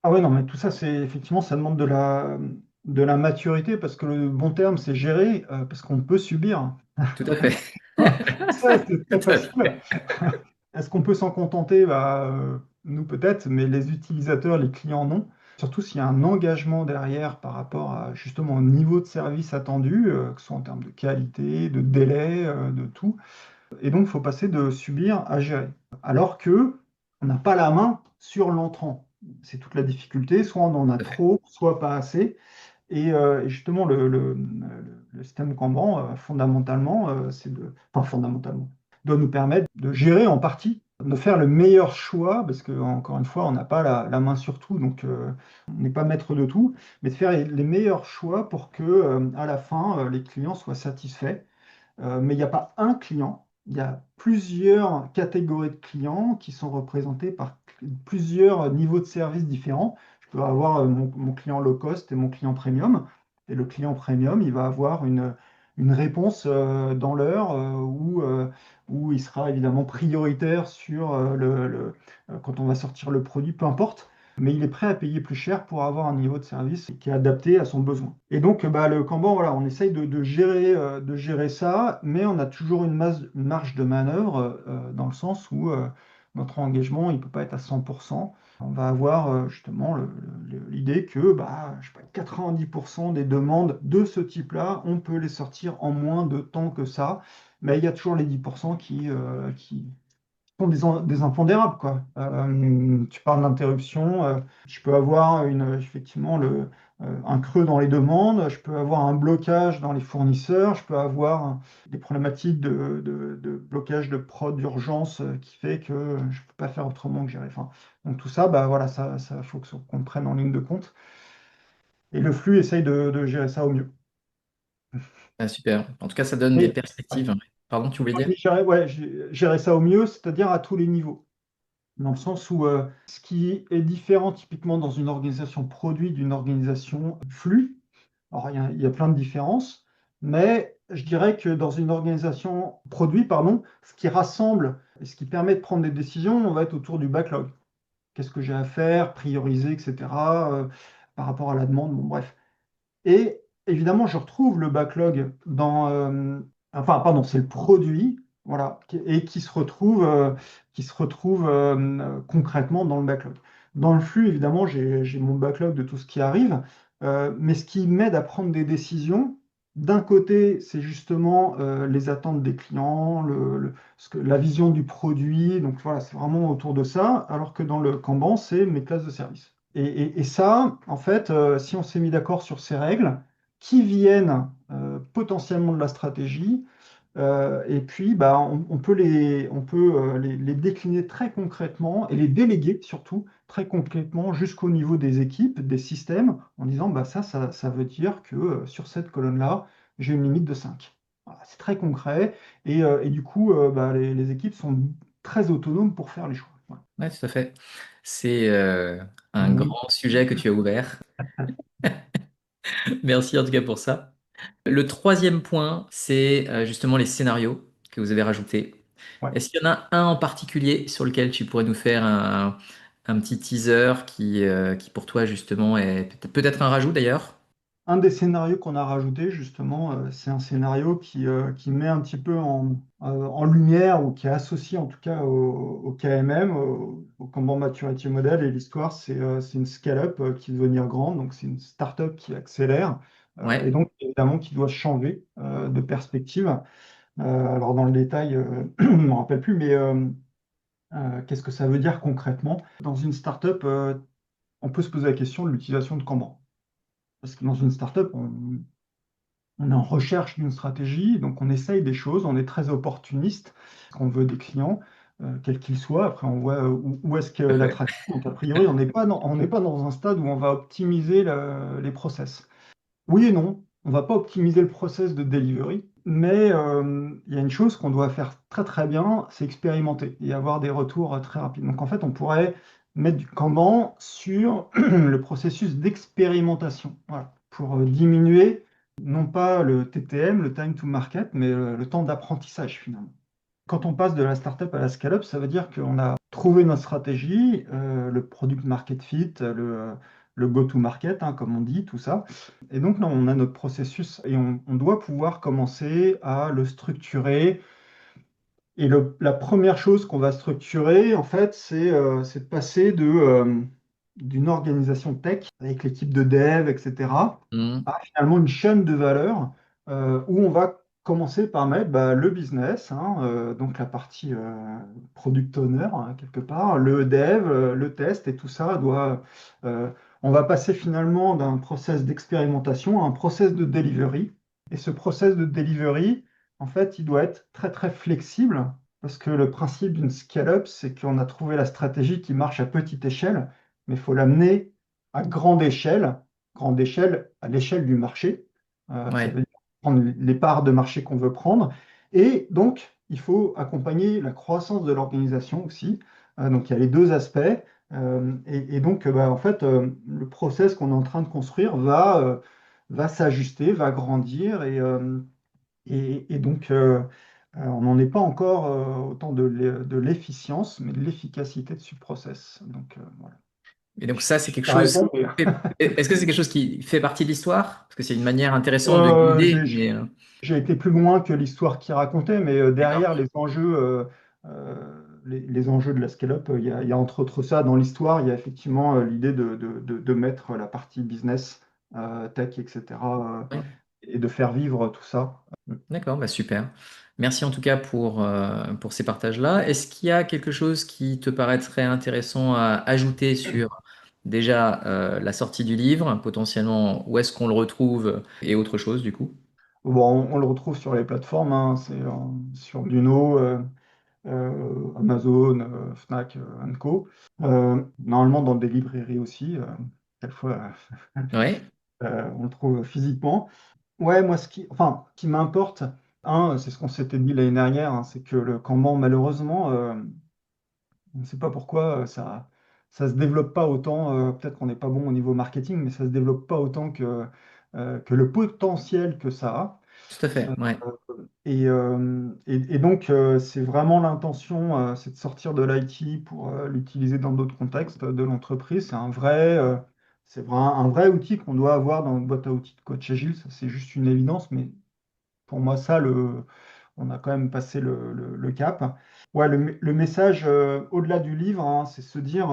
Ah ouais, non, mais tout ça, c'est effectivement, ça demande de la maturité, parce que le bon terme, c'est gérer, parce qu'on peut subir. Tout à fait. Ça, c'est très Tout à facile. fait. Est-ce qu'on peut s'en contenter? Bah, nous peut-être, mais les utilisateurs, les clients non. Surtout s'il y a un engagement derrière par rapport à justement au niveau de service attendu, que ce soit en termes de qualité, de délai, de tout. Et donc, il faut passer de subir à gérer. Alors que on n'a pas la main sur l'entrant. C'est toute la difficulté. Soit on en a Tout à fait. trop, soit pas assez. Et justement, le système Kanban, fondamentalement, enfin fondamentalement, doit nous permettre de gérer en partie, de faire le meilleur choix, parce que encore une fois, on n'a pas la main sur tout, donc on n'est pas maître de tout, mais de faire les meilleurs choix pour que, à la fin, les clients soient satisfaits. Mais il n'y a pas un client, il y a plusieurs catégories de clients qui sont représentés par plusieurs niveaux de service différents. Je peux avoir mon client low cost et mon client premium. Et le client premium, il va avoir une réponse dans l'heure où il sera évidemment prioritaire sur quand on va sortir le produit, peu importe, mais il est prêt à payer plus cher pour avoir un niveau de service qui est adapté à son besoin. Et donc, bah, le Kanban, voilà, on essaye de gérer ça, mais on a toujours une marge de manœuvre dans le sens où notre engagement, il ne peut pas être à 100%. On va avoir justement l'idée que bah, je sais pas, 90% des demandes de ce type-là, on peut les sortir en moins de temps que ça, mais il y a toujours les 10% qui sont des impondérables, quoi. Tu parles d'interruption, je peux avoir effectivement un creux dans les demandes, je peux avoir un blocage dans les fournisseurs, je peux avoir des problématiques de blocage de prod d'urgence qui fait que je ne peux pas faire autrement que gérer. Enfin, donc tout ça, bah, voilà, ça faut qu'on le prenne en ligne de compte. Et le flux essaye de gérer ça au mieux. Ah, super. En tout cas, ça donne des Mais ouais, perspectives. Pardon, tu voulais dire? ouais, gérer ça au mieux, c'est-à-dire à tous les niveaux. Dans le sens où ce qui est différent typiquement dans une organisation produit d'une organisation flux, alors il y a plein de différences, mais je dirais que dans une organisation produit, pardon, ce qui rassemble et ce qui permet de prendre des décisions, on va être autour du backlog. Qu'est-ce que j'ai à faire, prioriser, etc., par rapport à la demande, bon bref. Et évidemment, je retrouve le backlog enfin, pardon, c'est le produit, voilà, et qui se retrouve concrètement dans le backlog. Dans le flux, évidemment, j'ai mon backlog de tout ce qui arrive, mais ce qui m'aide à prendre des décisions, d'un côté, c'est justement les attentes des clients, la vision du produit. Donc voilà, c'est vraiment autour de ça. Alors que dans le Kanban, c'est mes classes de service. Et ça, en fait, si on s'est mis d'accord sur ces règles qui viennent potentiellement de la stratégie, et puis, bah, on peut les décliner très concrètement et les déléguer surtout très concrètement jusqu'au niveau des équipes, des systèmes, en disant bah, ça veut dire que sur cette colonne-là, j'ai une limite de 5. Voilà, c'est très concret et du coup, bah, les équipes sont très autonomes pour faire les choix. Voilà. Ouais, tout à fait. C'est un Oui, grand sujet que tu as ouvert. Merci en tout cas pour ça. Le troisième point, c'est justement les scénarios que vous avez rajoutés. ouais. Est-ce qu'il y en a un en particulier sur lequel tu pourrais nous faire un petit teaser qui pour toi justement est peut-être un rajout d'ailleurs? Un des scénarios qu'on a rajouté, justement, c'est un scénario qui met un petit peu en lumière ou qui est associé en tout cas au KMM, au Kanban Maturity Model. Et l'histoire, c'est une scale-up qui veut devenir grande, donc c'est une start-up qui accélère et Ouais. donc évidemment qui doit changer de perspective. Alors dans le détail, je ne me rappelle plus, mais qu'est-ce que ça veut dire concrètement? Dans une start-up, on peut se poser la question de l'utilisation de Kanban. Parce que dans une startup, on est en recherche d'une stratégie, donc on essaye des choses, on est très opportuniste, on veut des clients, quels qu'ils soient. Après, on voit où est-ce que Tout à fait. l'attraction. Donc, a priori, on n'est pas dans un stade où on va optimiser les process. Oui et non, on ne va pas optimiser le process de delivery, mais il y a une chose qu'on doit faire très très bien, c'est expérimenter et avoir des retours très rapides. Donc en fait, on pourrait mettre du Kanban sur le processus d'expérimentation, voilà, pour diminuer non pas le TTM, le time to market, mais le temps d'apprentissage finalement. Quand on passe de la startup à la scale-up, ça veut dire qu'on a trouvé notre stratégie, le product market fit, le go-to-market, hein, comme on dit, tout ça. Et donc, là, on a notre processus et on doit pouvoir commencer à le structurer. Et la première chose qu'on va structurer, en fait, c'est de passer d'une organisation tech avec l'équipe de dev, etc., Mhm. à finalement une chaîne de valeur où on va commencer par mettre bah, le business, hein, donc la partie product owner, hein, quelque part, le dev, le test, et tout ça on va passer finalement d'un process d'expérimentation à un process de delivery. Et ce process de delivery, en fait, il doit être très très flexible parce que le principe d'une scale-up, c'est qu'on a trouvé la stratégie qui marche à petite échelle, mais il faut l'amener à grande échelle à l'échelle du marché. Ça Ouais. veut dire prendre les parts de marché qu'on veut prendre. Et donc, il faut accompagner la croissance de l'organisation aussi. Donc, il y a les deux aspects. Et donc, bah, en fait, le process qu'on est en train de construire va s'ajuster, va grandir. Et donc, on n'en est pas encore autant de l'efficience, mais de l'efficacité de ce process. Donc, voilà. Et donc ça, c'est quelque Ça chose. répond, mais Est-ce que c'est quelque chose qui fait partie de l'histoire? Parce que c'est une manière intéressante de euh, guider, j'ai mais j'ai été plus loin que l'histoire qu'il racontait, mais derrière d'accord. les enjeux de la scale-up, il y a entre autres ça dans l'histoire, il y a effectivement l'idée de mettre la partie business, tech, etc., Ouais. et de faire vivre tout ça. D'accord, bah super. Merci en tout cas pour ces partages-là. Est-ce qu'il y a quelque chose qui te paraîtrait intéressant à ajouter sur déjà la sortie du livre, potentiellement où est-ce qu'on le retrouve et autre chose du coup? Bon, on le retrouve sur les plateformes, hein, c'est sur Duno, Amazon, Fnac, Co. Normalement dans des librairies aussi, quelquefois Ouais, on le trouve physiquement. Ouais, moi ce qui m'importe, c'est ce qu'on s'était dit l'année dernière, hein, c'est que le Kanban, malheureusement, on ne sait pas pourquoi ça se développe pas autant. Peut-être qu'on n'est pas bon au niveau marketing, mais ça se développe pas autant que le potentiel que ça a. tout à fait. Ouais, Et donc, c'est vraiment l'intention, c'est de sortir de l'IT pour l'utiliser dans d'autres contextes de l'entreprise. C'est un vrai outil qu'on doit avoir dans notre boîte à outils de coach agile. Ça, c'est juste une évidence, mais pour moi, on a quand même passé le cap. Ouais, le message au-delà du livre, hein, c'est se dire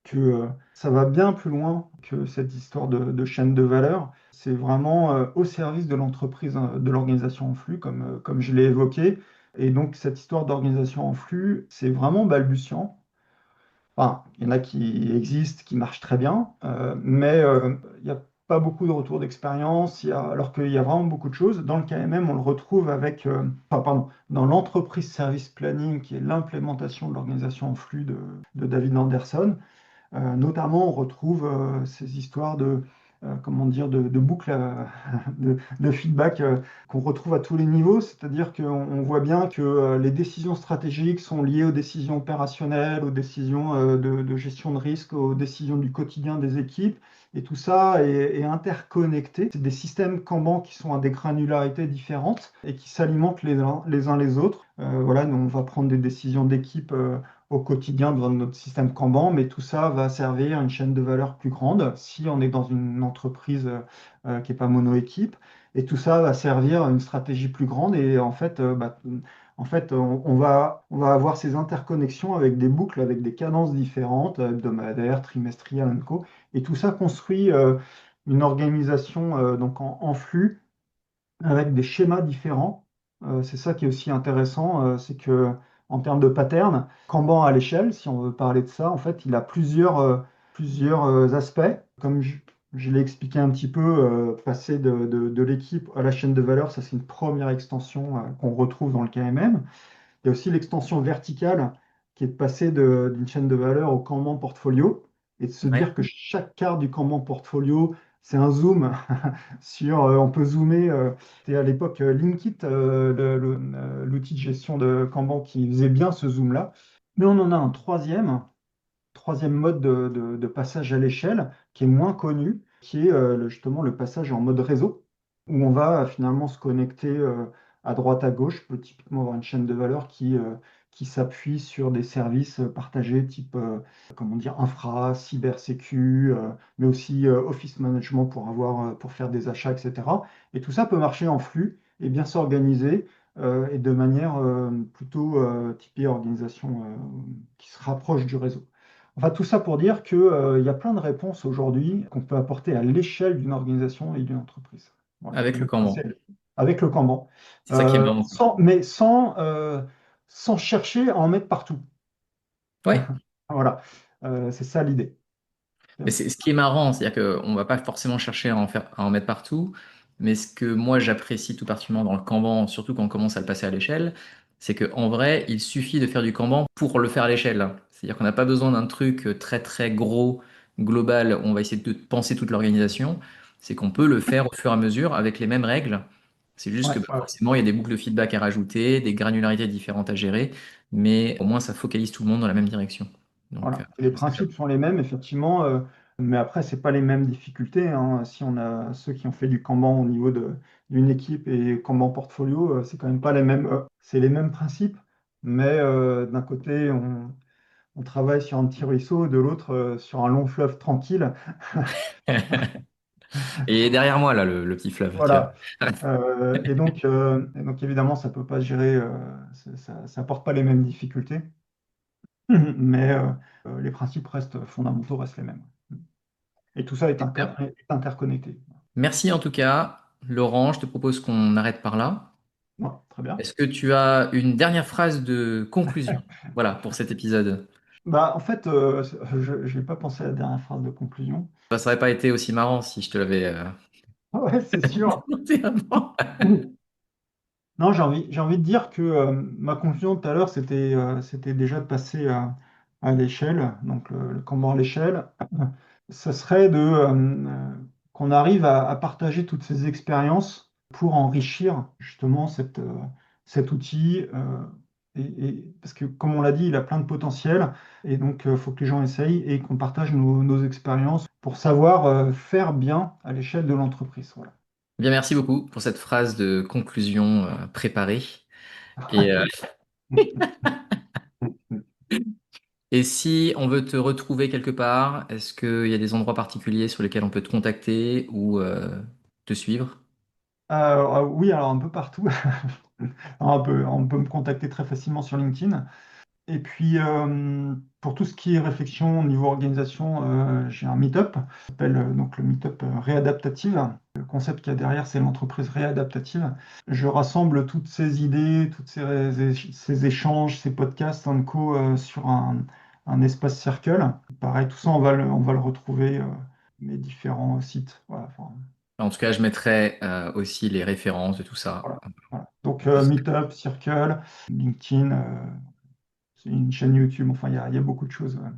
que ça va bien plus loin que cette histoire de chaîne de valeur. C'est vraiment au service de l'entreprise, de l'organisation en flux, comme je l'ai évoqué. Et donc, cette histoire d'organisation en flux, c'est vraiment balbutiant. Enfin, il y en a qui existent, qui marchent très bien, mais il n'y a pas beaucoup de retours d'expérience, alors qu'il y a vraiment beaucoup de choses. Dans le KMM, on le retrouve avec, enfin, pardon, dans l'entreprise service planning, qui est l'implémentation de l'organisation en flux de David Anderson. Notamment, on retrouve ces histoires comment dire, de boucles de feedback qu'on retrouve à tous les niveaux, c'est-à-dire qu'on voit bien que les décisions stratégiques sont liées aux décisions opérationnelles, aux décisions de gestion de risque, aux décisions du quotidien des équipes, et tout ça est interconnecté. C'est des systèmes Kanban qui sont à des granularités différentes et qui s'alimentent les uns les autres. Voilà, nous, on va prendre des décisions d'équipe au quotidien dans notre système Kanban, mais tout ça va servir à une chaîne de valeur plus grande si on est dans une entreprise qui n'est pas mono-équipe. Et tout ça va servir à une stratégie plus grande. Et en fait on va avoir ces interconnexions avec des boucles, avec des cadences différentes, hebdomadaires, trimestrielles, et co. Et tout ça construit une organisation donc en flux avec des schémas différents. C'est ça qui est aussi intéressant, c'est que en termes de pattern, Kanban à l'échelle, si on veut parler de ça, en fait, il a plusieurs aspects. Comme je l'ai expliqué un petit peu, passer de l'équipe à la chaîne de valeur, ça c'est une première extension qu'on retrouve dans le KMM. Il y a aussi l'extension verticale qui est de passer d'une chaîne de valeur au Kanban portfolio et de se Ouais. dire que chaque carte du Kanban portfolio, c'est un zoom on peut zoomer. C'était à l'époque Linkit, l'outil de gestion de Kanban qui faisait bien ce zoom-là. Mais on en a un troisième mode de passage à l'échelle qui est moins connu, qui est justement le passage en mode réseau, où on va finalement se connecter à droite, à gauche. On peut typiquement avoir une chaîne de valeur qui s'appuie sur des services partagés type comment dire, infra, cybersécu, mais aussi office management pour faire des achats, etc. Et tout ça peut marcher en flux et bien s'organiser et de manière plutôt typée organisation qui se rapproche du réseau. Enfin, tout ça pour dire qu'il y a plein de réponses aujourd'hui qu'on peut apporter à l'échelle d'une organisation et d'une entreprise. Voilà. Avec le Donc, ça, Kanban. c'est avec le Kanban. C'est ça qui est marrant. Mais sans chercher à en mettre partout. Ouais. Voilà. C'est ça l'idée. Mais c'est ce qui est marrant, c'est-à-dire qu'on ne va pas forcément chercher à en mettre partout, mais ce que moi j'apprécie tout particulièrement dans le Kanban, surtout quand on commence à le passer à l'échelle, c'est qu'en vrai, il suffit de faire du Kanban pour le faire à l'échelle. C'est-à-dire qu'on n'a pas besoin d'un truc très très gros, global, où on va essayer de penser toute l'organisation. C'est qu'on peut le faire au fur et à mesure avec les mêmes règles. C'est juste Ouais, que ouais. forcément, il y a des boucles de feedback à rajouter, des granularités différentes à gérer, mais au moins ça focalise tout le monde dans la même direction. Donc, Voilà. Les c'est top. principes sont les mêmes, effectivement, mais après, c'est pas les mêmes difficultés, hein. Si on a ceux qui ont fait du Kanban au niveau d'une équipe et Kanban portfolio, c'est quand même pas les mêmes. C'est les mêmes principes, mais d'un côté, on travaille sur un petit ruisseau, de l'autre, sur un long fleuve tranquille. Et derrière moi, là, le petit fleuve, tu vois. Voilà. Et donc, évidemment, ça peut pas se gérer, ça apporte pas les mêmes difficultés, mais les principes restent fondamentaux, restent les mêmes. Et tout ça Super. est interconnecté. Merci en tout cas, Laurent. Je te propose qu'on arrête par là. Ouais, très bien. Est-ce que tu as une dernière phrase de conclusion? Voilà, pour cet épisode. Bah, en fait, je n'ai pas pensé à la dernière phrase de conclusion. Bah, ça n'aurait pas été aussi marrant si je te l'avais Ouais, c'est sûr. demandé avant. Non, j'ai envie de dire que ma conclusion tout à l'heure, c'était déjà de passer à l'échelle, donc le Kanban à l'échelle. Ce serait qu'on arrive à partager toutes ces expériences pour enrichir justement cet outil. Parce que, comme on l'a dit, il a plein de potentiel. Et donc, il faut que les gens essayent et qu'on partage nos expériences pour savoir faire bien à l'échelle de l'entreprise. Voilà. Bien, merci beaucoup pour cette phrase de conclusion préparée. Et, euh, et si on veut te retrouver quelque part, est-ce qu'il y a des endroits particuliers sur lesquels on peut te contacter ou te suivre? Oui, alors un peu partout. On peut me contacter très facilement sur LinkedIn. Et puis, pour tout ce qui est réflexion au niveau organisation, j'ai un meet-up, ça s'appelle donc le meet-up réadaptative. Le concept qu'il y a derrière, c'est l'entreprise réadaptative. Je rassemble toutes ces idées, ces échanges, ces podcasts en co sur un espace circle. Pareil, tout ça, on va le retrouver mes différents sites. Voilà, enfin, En tout cas, je mettrai aussi les références de tout ça. voilà, voilà. Donc, Ça, meet-up, circle, LinkedIn, c'est une chaîne YouTube. Enfin, il y a beaucoup de choses. Ouais.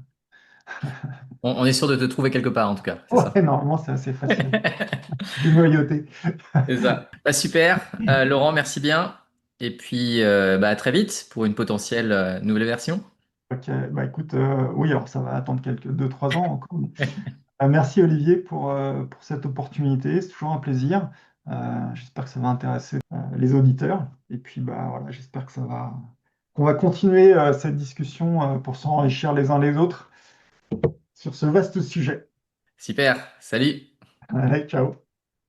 on est sûr de te trouver quelque part, en tout cas, c'est Ouais, ça. normalement, c'est assez facile. Du noyauté. C'est ça. Bah, super. Laurent, merci bien. Et puis, bah, à très vite pour une potentielle nouvelle version. Ok, bah écoute, oui, alors ça va attendre quelques 2-3 ans encore. Merci Olivier pour cette opportunité, c'est toujours un plaisir. J'espère que ça va intéresser les auditeurs. Et puis bah voilà, j'espère qu'on va continuer cette discussion pour s'enrichir les uns les autres sur ce vaste sujet. Super. Salut. Allez, ciao.